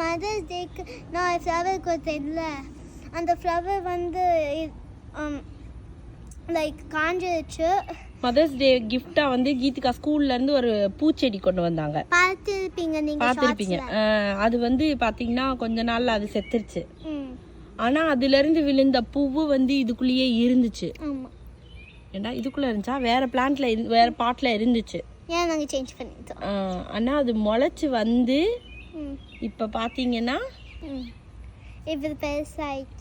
Mothers டேக்கு நான் flower கொடுத்தேன்ல, அந்த flower வந்து லைக் காஞ்சிருச்சு. மதர்ஸ் டே கிஃப்டா வந்து கீதிகா ஸ்கூல்ல இருந்து ஒரு பூச்செடி கொண்டு வந்தாங்க. பார்த்திருப்பீங்க நீங்க. பார்த்திருப்பீங்க. அது வந்து பாத்தீங்கன்னா கொஞ்ச நாள்ல அது செத்துருச்சு. ஆனா அதுல இருந்து விழுந்த பூவு வந்து இதுக்குள்ளேயே இருந்துச்சு. ஏண்டா இதுக்குள்ள இருந்துச்சா வேற பிளான்ட்ல வேற பாட்ல இருந்துச்சு. ஏன் நாங்க சேஞ்ச் பண்ணிட்டோம். ஆனா அது முளைச்சு வந்து இப்ப பாத்தீங்கன்னா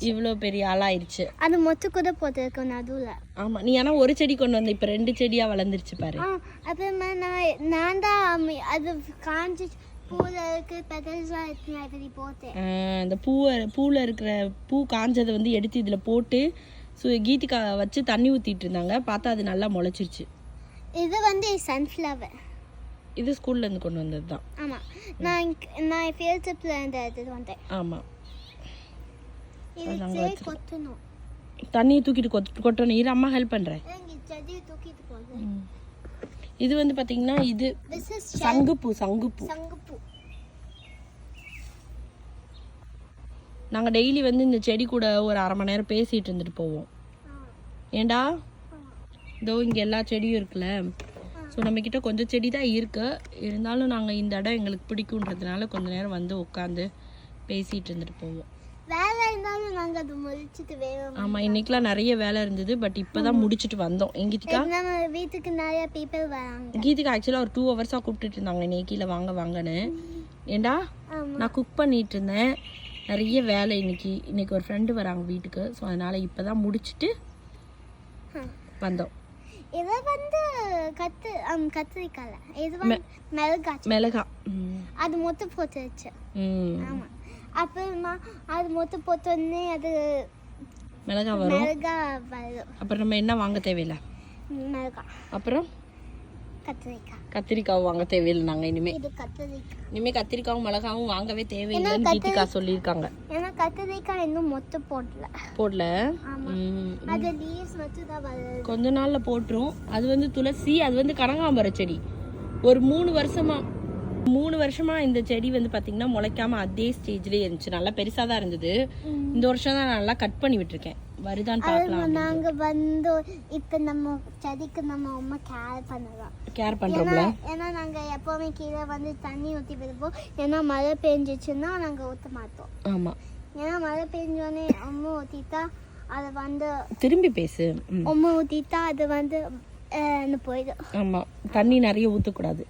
இவ்வளோ பெரிய ஆளாயிருச்சு. அது மொத்த கூட போட்டிருக்கோம் நடுவுல. ஆமா, நீ ஆனா ஒரு செடி கொண்டு வந்த, இப்ப 2 செடியா வளர்ந்துருச்சு பாரு. அப்புறமா நான் தான் அது காஞ்சி பூல இருக்கு பெட்டல்ஸ்லாம் எடுத்து இப்படி போட்டேன். அந்த பூல இருக்கிற பூ காஞ்சதை வந்து எடுத்து இதுல போட்டு கீதிகா வச்சு தண்ணி ஊத்திட்டு இருந்தாங்க. பார்த்தா அது நல்லா முளைச்சிருச்சு. இது வந்து சன்ஃப்ளவர். இது ஸ்கூல்ல இருந்து கொண்டு வந்தது தான். ஆமா, நான் ஃபீல்ட் ட்ரிப்ல இருந்து எடுத்து வந்தேன். ஆமா, இது கொட்டணும். தண்ணி தூக்கிட்டு கொட்டணும். இரு, அம்மா ஹெல்ப் பண்றேன். இது வந்து பாத்தீங்கன்னா இது சங்குப்பூ. நாங்க டெய்லி வந்து இந்த செடி கூட ஒரு 1/2 மணி நேரம் பேசிட்டு இருந்துட்டு போவோம். ஏண்டா இதோ இங்க எல்லா செடியும் இருக்குல்ல. ஸோ நம்ம கிட்ட கொஞ்சம் செடி தான் இருக்கு. இருந்தாலும் நாங்க இந்த இடம் எங்களுக்கு பிடிக்கும்ன்றதுனால கொஞ்ச நேரம் வந்து உட்காந்து பேசிட்டு இருந்துட்டு போவோம். வேலை இருந்தாலும் நாங்க அது முடிச்சிட்டு வேணும். ஆமா, இன்னைக்குலாம் நிறைய வேலை இருந்தது. பட் இப்பதான் முடிச்சிட்டு வந்தோம். கீதிகா நம்ம வீட்டுக்கு நிறைய பீப்பிள் வராங்க. கீதிகா ஆக்சுவலா ஒரு 2 ஹவர்ஸா கூப்பிட்டுட்டு இருந்தாங்க என்னை கீழே வாங்கன்னு. ஏண்டா நான் குக் பண்ணிட்டு இருந்தேன். நிறைய வேலை இன்னைக்கு ஒரு ஃப்ரெண்டு வராங்க வீட்டுக்கு. ஸோ அதனால இப்பதான் முடிச்சிட்டு வந்தோம். இது வந்து கத்திரிக்காய். இது வந்து மிளகா. அது மொத்தம் போட்டுருச்சு. ஆமா, அப்புறமா அது மொத்தம் போட்டோடனே அது மிளகா வரும். அப்புறம் நம்ம என்ன வாங்க தேவையில்லை. மிளகா அப்புறம் கத்திரிக்காய் வாங்க தேவையில்லை. நாங்க இனிமே கத்திரிக்காவும் மிளகாவும் வாங்கவே தேவையில்லைன்னு கீதிகா சொல்லியிருக்காங்க. ஏன்னா கத்திரிக்காய் இன்னும் மொத்தம் போடல. அது லீவ்ஸ் மட்டும் தான் வருது. கொஞ்ச நாள்ல போட்டுரும். அது வந்து துளசி, அது வந்து கனகாம்பர செடி. ஒரு 3 வருஷமா இந்த செடி வந்து பாத்தீங்கன்னா முளைக்காம அதே ஸ்டேஜ்லயே இருந்துச்சு. நல்லா பெருசா தான் இருந்தது. இந்த வருஷம் தான் நல்லா கட் பண்ணி விட்டுருக்கேன். வருதான்னு பார்க்கலாம். நாங்க வந்து இப்ப நம்ம செடிக்கு நம்ம அம்மா கேர் பண்றோம்ல. ஏன்னா நாங்க எப்பவுமே கீழே வந்து தண்ணி ஊத்தி விடுவோம். ஏன்னா மழை பெஞ்சிச்சுன்னா நாங்க ஊத்த மாட்டோம். ஆமா, ஏன்னா மழை பெஞ்சோடனே அம்மா ஊத்திட்டா அது வந்து திரும்பி பேசு. அம்மா ஊத்திட்டா அது வந்து போயிடும். ஆமா, தண்ணி நிறைய ஊத்தக்கூடாது.